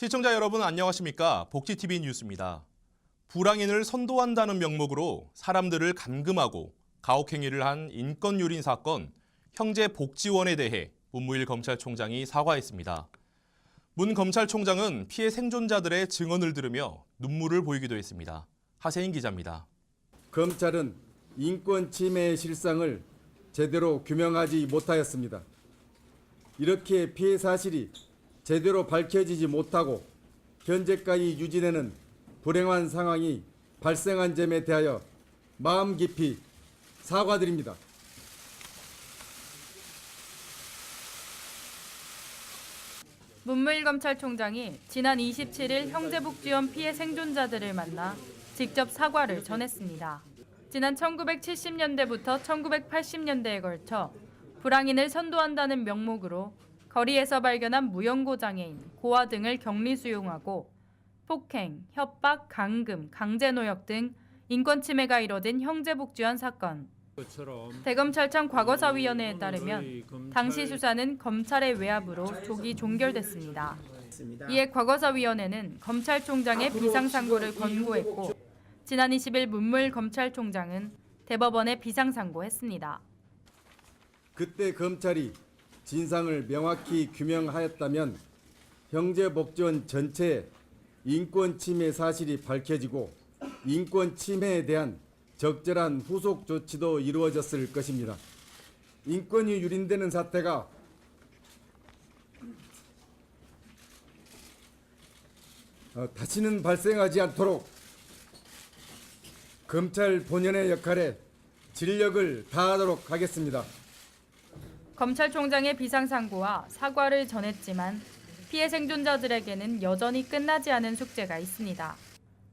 시청자 여러분 안녕하십니까? 복지TV 뉴스입니다. 불황인을 선도한다는 명목으로 사람들을 감금하고 가혹행위를 한 인권유린 사건 형제복지원에 대해 문무일 검찰총장이 사과했습니다. 문 검찰총장은 피해 생존자들의 증언을 들으며 눈물을 보이기도 했습니다. 하세인 기자입니다. 검찰은 인권 침해의 실상을 제대로 규명하지 못하였습니다. 이렇게 피해 사실이 제대로 밝혀지지 못하고 현재까지 유지되는 불행한 상황이 발생한 점에 대하여 마음 깊이 사과드립니다. 문무일 검찰총장이 지난 27일 형제복지원 피해 생존자들을 만나 직접 사과를 전했습니다. 지난 1970년대부터 1980년대에 걸쳐 불황인을 선도한다는 명목으로 거리에서 발견한 무연고 장애인, 고아 등을 격리 수용하고 폭행, 협박, 감금, 강제노역 등 인권 침해가 이뤄진 형제복지원 사건. 대검찰청 과거사위원회에 따르면 당시 수사는 검찰의 외압으로 조기 종결됐습니다. 이에 과거사위원회는 검찰총장의 비상상고를 권고했고 지난 20일 문무일 검찰총장은 대법원에 비상상고했습니다. 그때 검찰이 진상을 명확히 규명하였다면 형제복지원 전체에 인권 침해 사실이 밝혀지고 인권 침해에 대한 적절한 후속 조치도 이루어졌을 것입니다. 인권이 유린되는 사태가 다시는 발생하지 않도록 검찰 본연의 역할에 진력을 다하도록 하겠습니다. 검찰총장의 비상상고와 사과를 전했지만 피해 생존자들에게는 여전히 끝나지 않은 숙제가 있습니다.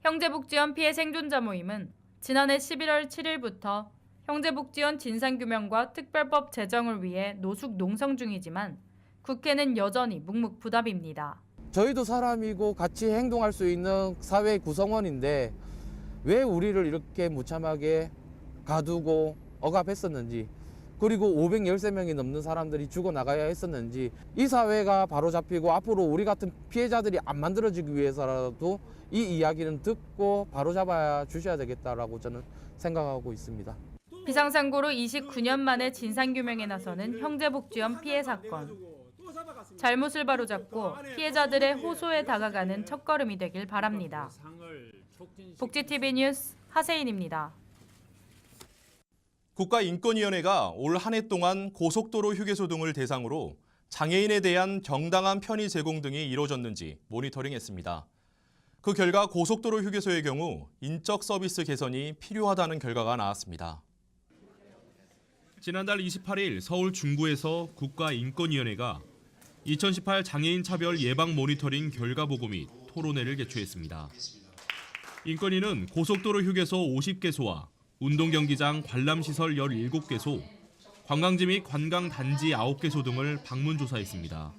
형제복지원 피해 생존자 모임은 지난해 11월 7일부터 형제복지원 진상규명과 특별법 제정을 위해 노숙 농성 중이지만 국회는 여전히 묵묵부답입니다. 저희도 사람이고 같이 행동할 수 있는 사회 구성원인데 왜 우리를 이렇게 무참하게 가두고 억압했었는지, 그리고 513명이 넘는 사람들이 죽어나가야 했었는지, 이 사회가 바로잡히고 앞으로 우리 같은 피해자들이 안 만들어지기 위해서라도 이 이야기는 듣고 바로잡아 주셔야 되겠다라고 저는 생각하고 있습니다. 비상상고로 29년 만에 진상규명에 나서는 형제복지원 피해 사건. 잘못을 바로잡고 피해자들의 호소에 다가가는 첫걸음이 되길 바랍니다. 복지TV 뉴스 하세인입니다. 국가인권위원회가 올 한 해 동안 고속도로 휴게소 등을 대상으로 장애인에 대한 정당한 편의 제공 등이 이루어졌는지 모니터링했습니다. 그 결과 고속도로 휴게소의 경우 인적 서비스 개선이 필요하다는 결과가 나왔습니다. 지난달 28일 서울 중구에서 국가인권위원회가 2018 장애인 차별 예방 모니터링 결과 보고 및 토론회를 개최했습니다. 인권위는 고속도로 휴게소 50개소와 운동경기장 관람시설 17개소, 관광지 및 관광단지 9개소 등을 방문 조사했습니다.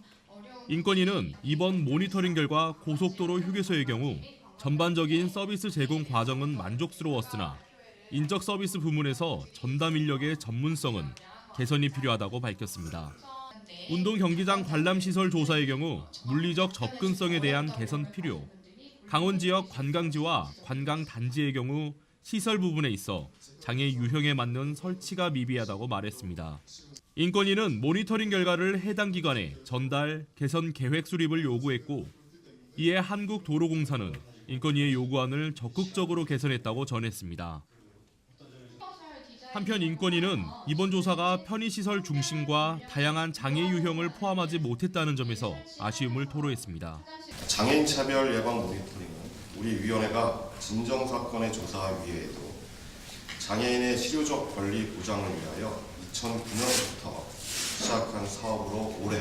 인권위는 이번 모니터링 결과 고속도로 휴게소의 경우 전반적인 서비스 제공 과정은 만족스러웠으나 인적 서비스 부문에서 전담 인력의 전문성은 개선이 필요하다고 밝혔습니다. 운동경기장 관람시설 조사의 경우 물리적 접근성에 대한 개선 필요, 강원 지역 관광지와 관광단지의 경우 시설 부분에 있어 장애 유형에 맞는 설치가 미비하다고 말했습니다. 인권위는 모니터링 결과를 해당 기관에 전달, 개선 계획 수립을 요구했고, 이에 한국도로공사는 인권위의 요구안을 적극적으로 개선했다고 전했습니다. 한편 인권위는 이번 조사가 편의시설 중심과 다양한 장애 유형을 포함하지 못했다는 점에서 아쉬움을 토로했습니다. 장애인 차별 예방 모니터링은 우리 위원회가 진정사건의 조사 위에도 장애인의 실효적 권리 보장을 위하여 2009년부터 시작한 사업으로 올해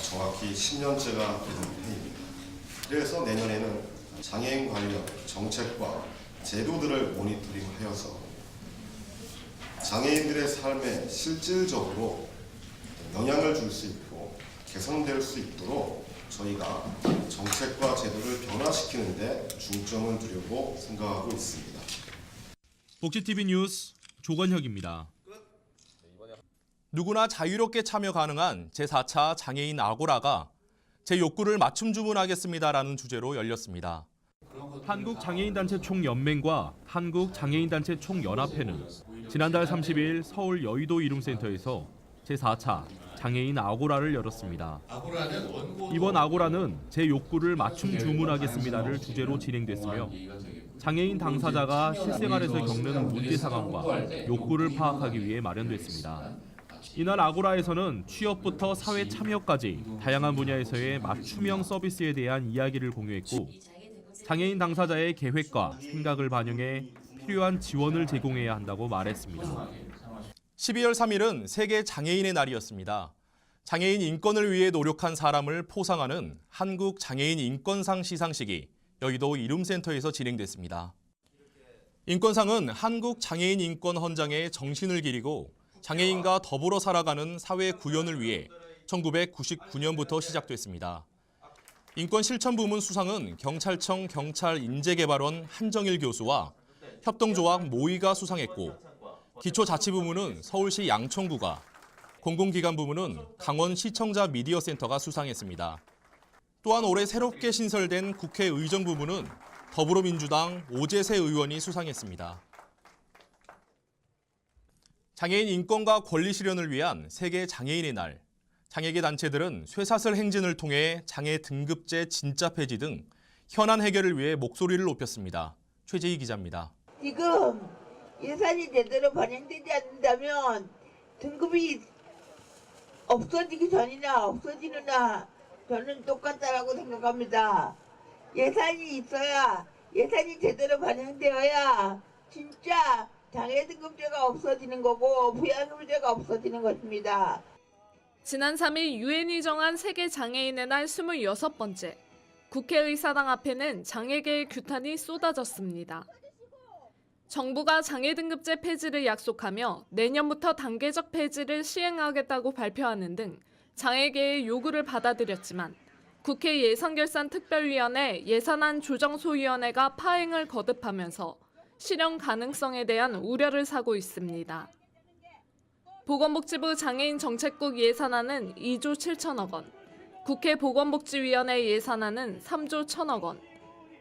정확히 10년째가 되는 해입니다. 그래서 내년에는 장애인 관련 정책과 제도들을 모니터링하여서 장애인들의 삶에 실질적으로 영향을 줄 수 있고 개선될 수 있도록 저희가 정책과 제도를 변화시키는 데 중점을 두려고 생각하고 있습니다. 복지TV 뉴스 조건혁입니다. 누구나 자유롭게 참여 가능한 제4차 장애인 아고라가 제 욕구를 맞춤 주문하겠습니다라는 주제로 열렸습니다. 한국장애인단체 총연맹과 한국장애인단체 총연합회는 지난달 30일 서울 여의도 이룸센터에서 제4차 장애인 아고라를 열었습니다. 이번 아고라는 제 욕구를 맞춤 주문하겠습니다를 주제로 진행됐으며 장애인 당사자가 실생활에서 겪는 문제 상황과 욕구를 파악하기 위해 마련됐습니다. 이날 아고라에서는 취업부터 사회 참여까지 다양한 분야에서의 맞춤형 서비스에 대한 이야기를 공유했고 장애인 당사자의 계획과 생각을 반영해 필요한 지원을 제공해야 한다고 말했습니다. 12월 3일은 세계 장애인의 날이었습니다. 장애인 인권을 위해 노력한 사람을 포상하는 한국 장애인 인권상 시상식이 여의도 이룸센터에서 진행됐습니다. 인권상은 한국 장애인 인권 헌장의 정신을 기리고 장애인과 더불어 살아가는 사회 구현을 위해 1999년부터 시작됐습니다. 인권실천 부문 수상은 경찰청 경찰인재개발원 한정일 교수와 협동조합 모의가 수상했고 기초자치부문은 서울시 양천구가, 공공기관 부문은 강원시청자 미디어센터가 수상했습니다. 또한 올해 새롭게 신설된 국회의정 부문은 더불어민주당 오재세 의원이 수상했습니다. 장애인 인권과 권리 실현을 위한 세계 장애인의 날. 장애계 단체들은 쇠사슬 행진을 통해 장애 등급제 진짜 폐지 등 현안 해결을 위해 목소리를 높였습니다. 최재희 기자입니다. 지금 예산이 제대로 반영되지 않는다면 등급이 없어지기 전이나 없어지느냐 저는 똑같다라고 생각합니다. 예산이 있어야 예산이 제대로 반영되어야 진짜 장애 등급제가 없어지는 거고 부양급제가 없어지는 것입니다. 지난 3일 유엔이 정한 세계 장애인의 날 26번째. 국회의사당 앞에는 장애계의 규탄이 쏟아졌습니다. 정부가 장애 등급제 폐지를 약속하며 내년부터 단계적 폐지를 시행하겠다고 발표하는 등 장애계의 요구를 받아들였지만 국회 예산결산특별위원회 예산안 조정소위원회가 파행을 거듭하면서 실현 가능성에 대한 우려를 사고 있습니다. 보건복지부 장애인 정책국 예산안은 2조 7천억 원, 국회 보건복지위원회 예산안은 3조 1천억 원,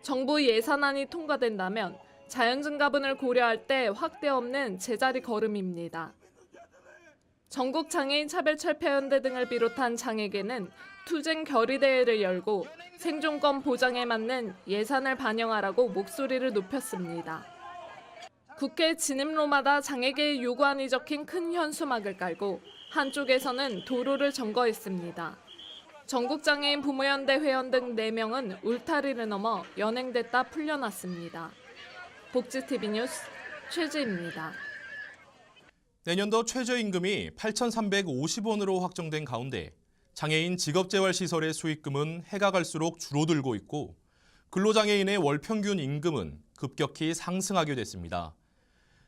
정부 예산안이 통과된다면 자연증가분을 고려할 때 확대 없는 제자리 걸음입니다. 전국 장애인 차별철폐연대 등을 비롯한 장애계는 투쟁 결의대회를 열고 생존권 보장에 맞는 예산을 반영하라고 목소리를 높였습니다. 국회 진입로마다 장애계의 요구안이 적힌 큰 현수막을 깔고 한쪽에서는 도로를 점거했습니다. 전국장애인 부모연대 회원 등 4명은 울타리를 넘어 연행됐다 풀려났습니다. 복지TV 뉴스 최지입니다. 내년도 최저임금이 8,350원으로 확정된 가운데 장애인 직업재활시설의 수익금은 해가 갈수록 줄어들고 있고 근로장애인의 월평균 임금은 급격히 상승하게 됐습니다.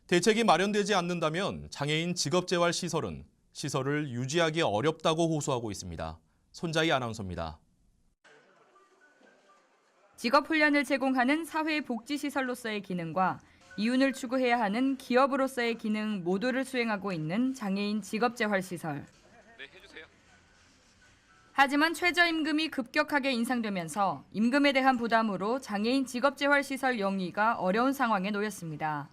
대책이 마련되지 않는다면 장애인 직업재활시설은 시설을 유지하기 어렵다고 호소하고 있습니다. 손자희 아나운서입니다. 직업훈련을 제공하는 사회복지시설로서의 기능과 이윤을 추구해야 하는 기업으로서의 기능 모두를 수행하고 있는 장애인 직업재활시설. 하지만 최저임금이 급격하게 인상되면서 임금에 대한 부담으로 장애인 직업재활시설 영위가 어려운 상황에 놓였습니다.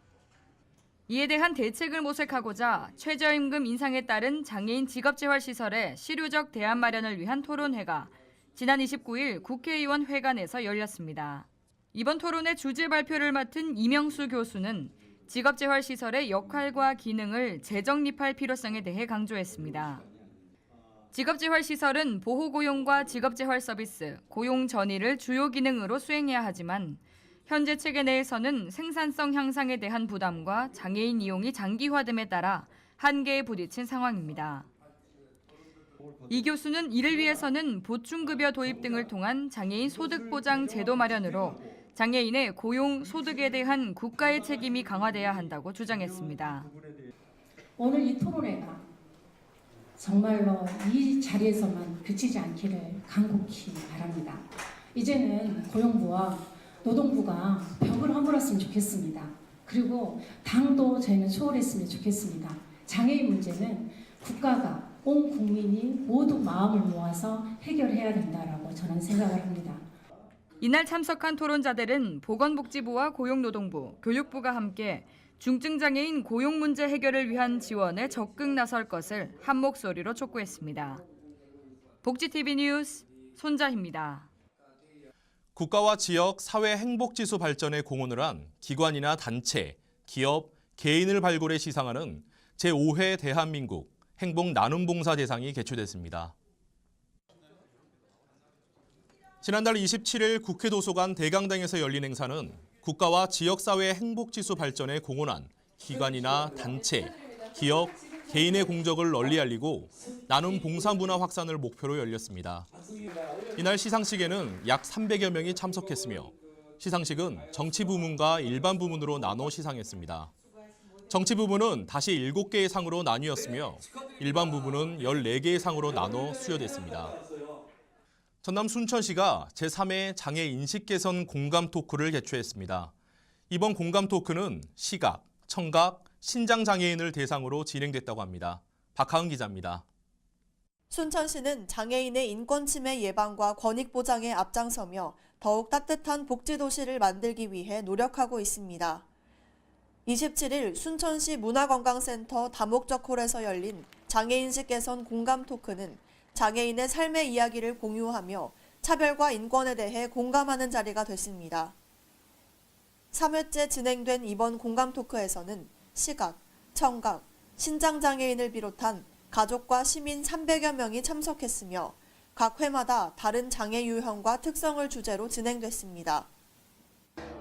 이에 대한 대책을 모색하고자 최저임금 인상에 따른 장애인 직업재활시설의 실효적 대안 마련을 위한 토론회가 지난 29일 국회의원 회관에서 열렸습니다. 이번 토론회 주제 발표를 맡은 이명수 교수는 직업재활시설의 역할과 기능을 재정립할 필요성에 대해 강조했습니다. 직업재활시설은 보호고용과 직업재활 서비스, 고용 전이를 주요 기능으로 수행해야 하지만 현재 체계 내에서는 생산성 향상에 대한 부담과 장애인 이용이 장기화됨에 따라 한계에 부딪힌 상황입니다. 이 교수는 이를 위해서는 보충급여 도입 등을 통한 장애인 소득보장 제도 마련으로 장애인의 고용, 소득에 대한 국가의 책임이 강화돼야 한다고 주장했습니다. 오늘 이 토론회가 정말로 이 자리에서만 그치지 않기를 간곡히 바랍니다. 이제는 고용부와 노동부가 벽을 허물었으면 좋겠습니다. 그리고 당도 저희는 소홀했으면 좋겠습니다. 장애인 문제는 국가가 온 국민이 모두 마음을 모아서 해결해야 된다라고 저는 생각을 합니다. 이날 참석한 토론자들은 보건복지부와 고용노동부, 교육부가 함께 중증장애인 고용 문제 해결을 위한 지원에 적극 나설 것을 한 목소리로 촉구했습니다. 복지TV 뉴스 손자희입니다. 국가와 지역, 사회 행복지수 발전에 공헌을 한 기관이나 단체, 기업, 개인을 발굴해 시상하는 제5회 대한민국 행복 나눔 봉사 대상이 개최됐습니다. 지난달 27일 국회 도서관 대강당에서 열린 행사는 국가와 지역사회 행복지수 발전에 공헌한 기관이나 단체, 기업, 개인의 공적을 널리 알리고 나눔 봉사 문화 확산을 목표로 열렸습니다. 이날 시상식에는 약 300여 명이 참석했으며 시상식은 정치 부문과 일반 부문으로 나눠 시상했습니다. 정치 부문은 다시 7개의 상으로 나뉘었으며 일반 부문은 14개의 상으로 나눠 수여됐습니다. 전남 순천시가 제3회 장애 인식 개선 공감 토크를 개최했습니다. 이번 공감 토크는 시각, 청각, 신장 장애인을 대상으로 진행됐다고 합니다. 박하은 기자입니다. 순천시는 장애인의 인권 침해 예방과 권익 보장에 앞장서며 더욱 따뜻한 복지도시를 만들기 위해 노력하고 있습니다. 27일 순천시 문화건강센터 다목적 홀에서 열린 장애인식 개선 공감 토크는 장애인의 삶의 이야기를 공유하며 차별과 인권에 대해 공감하는 자리가 됐습니다. 3회째 진행된 이번 공감 토크에서는 시각, 청각, 신장장애인을 비롯한 가족과 시민 300여 명이 참석했으며 각 회마다 다른 장애 유형과 특성을 주제로 진행됐습니다.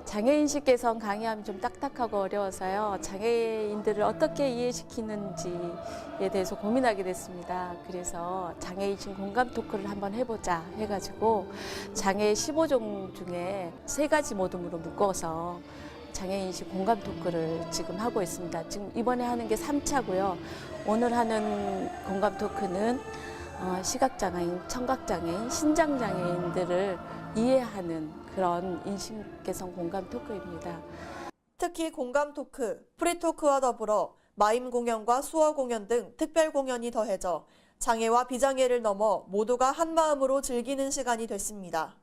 장애인식 개선 강의하면 좀 딱딱하고 어려워서요. 장애인들을 어떻게 이해시키는지에 대해서 고민하게 됐습니다. 그래서 장애인식 공감 토크를 한번 해보자 해가지고 장애 15종 중에 3가지 모둠으로 묶어서 장애인식 공감 토크를 지금 하고 있습니다. 지금 이번에 하는 게 3차고요. 오늘 하는 공감 토크는 시각장애인, 청각장애인, 신장장애인들을 이해하는 그런 인식 개선 공감 토크입니다. 특히 공감 토크, 프리토크와 더불어 마임 공연과 수어 공연 등 특별 공연이 더해져 장애와 비장애를 넘어 모두가 한마음으로 즐기는 시간이 됐습니다.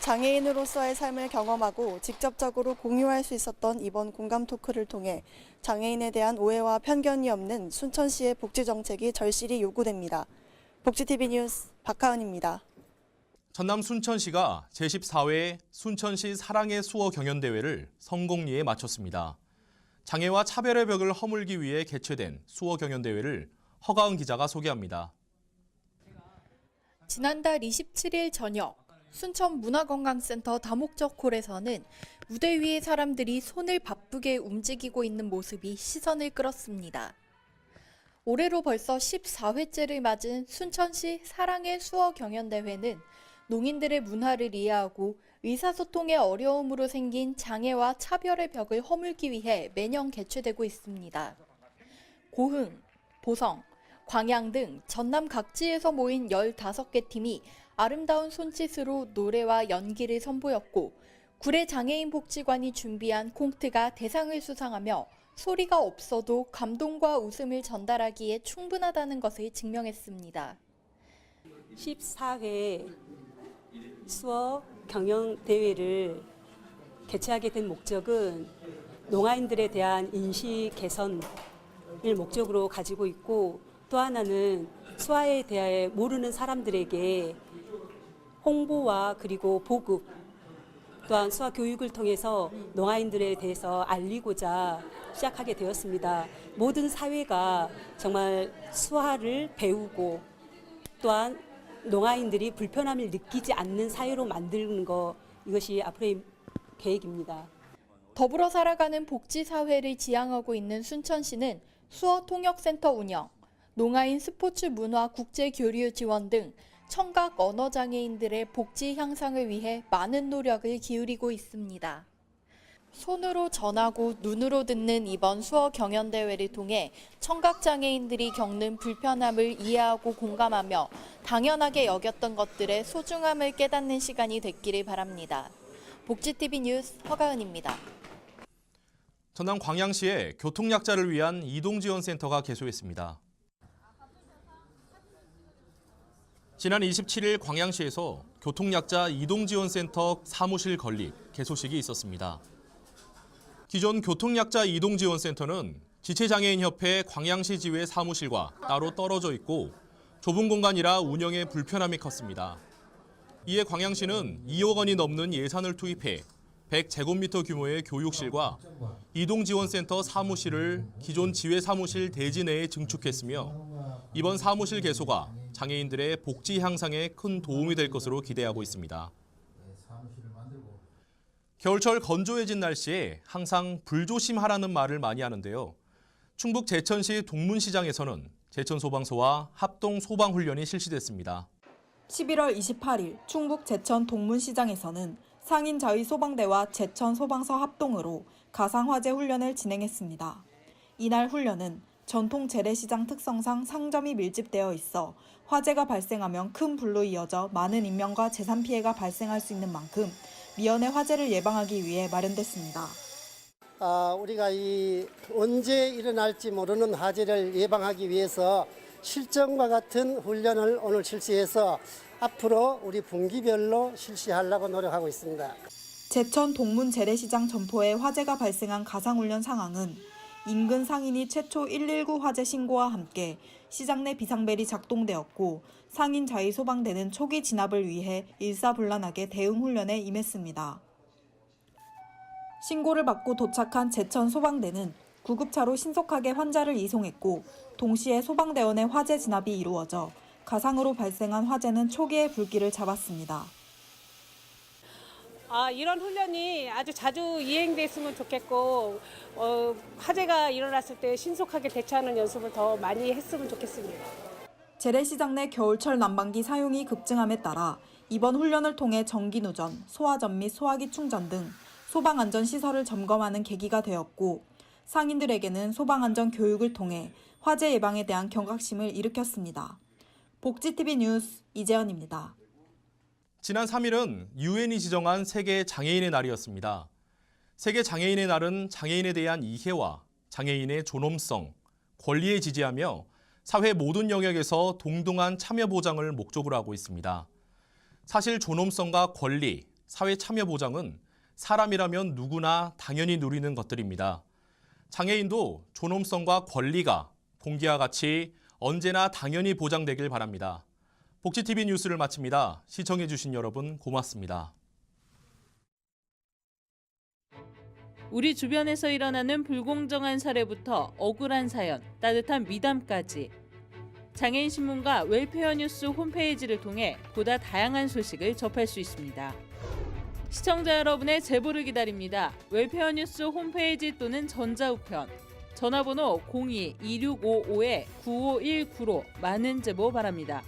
장애인으로서의 삶을 경험하고 직접적으로 공유할 수 있었던 이번 공감 토크를 통해 장애인에 대한 오해와 편견이 없는 순천시의 복지 정책이 절실히 요구됩니다. 복지TV 뉴스 박하은입니다. 전남 순천시가 제14회 순천시 사랑의 수어 경연대회를 성공리에 마쳤습니다. 장애와 차별의 벽을 허물기 위해 개최된 수어 경연대회를 허가은 기자가 소개합니다. 지난달 27일 저녁 순천 문화건강센터 다목적 홀에서는 무대 위의 사람들이 손을 바쁘게 움직이고 있는 모습이 시선을 끌었습니다. 올해로 벌써 14회째를 맞은 순천시 사랑의 수어 경연대회는 농인들의 문화를 이해하고 의사소통의 어려움으로 생긴 장애와 차별의 벽을 허물기 위해 매년 개최되고 있습니다. 고흥, 보성, 광양 등 전남 각지에서 모인 15개 팀이 아름다운 손짓으로 노래와 연기를 선보였고 구례 장애인 복지관이 준비한 콩트가 대상을 수상하며 소리가 없어도 감동과 웃음을 전달하기에 충분하다는 것을 증명했습니다. 14회 수어 경연대회를 개최하게 된 목적은 농아인들에 대한 인식 개선을 목적으로 가지고 있고 또 하나는 수아에 대해 모르는 사람들에게 홍보와 그리고 보급 또한 수아 교육을 통해서 농아인들에 대해서 알리고자 시작하게 되었습니다. 모든 사회가 정말 수아를 배우고 또한 농아인들이 불편함을 느끼지 않는 사회로 만드는 것 이것이 앞으로의 계획입니다. 더불어 살아가는 복지사회를 지향하고 있는 순천시는 수어통역센터 운영, 농아인 스포츠 문화 국제교류 지원 등 청각 언어장애인들의 복지 향상을 위해 많은 노력을 기울이고 있습니다. 손으로 전하고 눈으로 듣는 이번 수어 경연대회를 통해 청각장애인들이 겪는 불편함을 이해하고 공감하며 당연하게 여겼던 것들의 소중함을 깨닫는 시간이 됐기를 바랍니다. 복지TV 뉴스 허가은입니다. 전남 광양시에 교통약자를 위한 이동지원센터가 개소했습니다. 지난 27일 광양시에서 교통약자 이동지원센터 사무실 건립 개소식이 있었습니다. 기존 교통약자 이동지원센터는 지체장애인협회 광양시 지회 사무실과 따로 떨어져 있고 좁은 공간이라 운영에 불편함이 컸습니다. 이에 광양시는 2억 원이 넘는 예산을 투입해 100제곱미터 규모의 교육실과 이동지원센터 사무실을 기존 지회 사무실 대지 내에 증축했으며 이번 사무실 개소가 장애인들의 복지 향상에 큰 도움이 될 것으로 기대하고 있습니다. 겨울철 건조해진 날씨에 항상 불조심하라는 말을 많이 하는데요. 충북 제천시 동문시장에서는 제천소방서와 합동소방훈련이 실시됐습니다. 11월 28일 충북 제천 동문시장에서는 상인자위소방대와 제천소방서 합동으로 가상화재 훈련을 진행했습니다. 이날 훈련은 전통 재래시장 특성상 상점이 밀집되어 있어 화재가 발생하면 큰 불로 이어져 많은 인명과 재산 피해가 발생할 수 있는 만큼 미연에 화재를 예방하기 위해 마련됐습니다. 우리가 언제 일어날지 모르는 화재를 예방하기 위해서 실전과 같은 훈련을 오늘 실시해서 앞으로 우리 분기별로 실시하려고 노력하고 있습니다. 제천 동문 재래시장 점포에 화재가 발생한 가상훈련 상황은 인근 상인이 최초 119 화재 신고와 함께 시장 내 비상벨이 작동되었고 상인 자위소방대는 초기 진압을 위해 일사불란하게 대응 훈련에 임했습니다. 신고를 받고 도착한 제천 소방대는 구급차로 신속하게 환자를 이송했고 동시에 소방대원의 화재 진압이 이루어져 가상으로 발생한 화재는 초기에 불길을 잡았습니다. 이런 훈련이 아주 자주 이행됐으면 좋겠고 화재가 일어났을 때 신속하게 대처하는 연습을 더 많이 했으면 좋겠습니다. 재래시장 내 겨울철 난방기 사용이 급증함에 따라 이번 훈련을 통해 전기누전, 소화전 및 소화기 충전 등 소방안전시설을 점검하는 계기가 되었고 상인들에게는 소방안전 교육을 통해 화재 예방에 대한 경각심을 일으켰습니다. 복지TV 뉴스 이재현입니다. 지난 3일은 유엔이 지정한 세계 장애인의 날이었습니다. 세계 장애인의 날은 장애인에 대한 이해와 장애인의 존엄성, 권리에 지지하며 사회 모든 영역에서 동등한 참여 보장을 목적으로 하고 있습니다. 사실 존엄성과 권리, 사회 참여 보장은 사람이라면 누구나 당연히 누리는 것들입니다. 장애인도 존엄성과 권리가 공기와 같이 언제나 당연히 보장되길 바랍니다. 복지TV 뉴스를 마칩니다. 시청해주신 여러분 고맙습니다. 우리 주변에서 일어나는 불공정한 사례부터 억울한 사연, 따뜻한 미담까지 장애인 신문과 웰페어 뉴스 홈페이지를 통해 보다 다양한 소식을 접할 수 있습니다. 시청자 여러분의 제보를 기다립니다. 웰페어 뉴스 홈페이지 또는 전자우편, 전화번호 02-2655-9519로 많은 제보 바랍니다.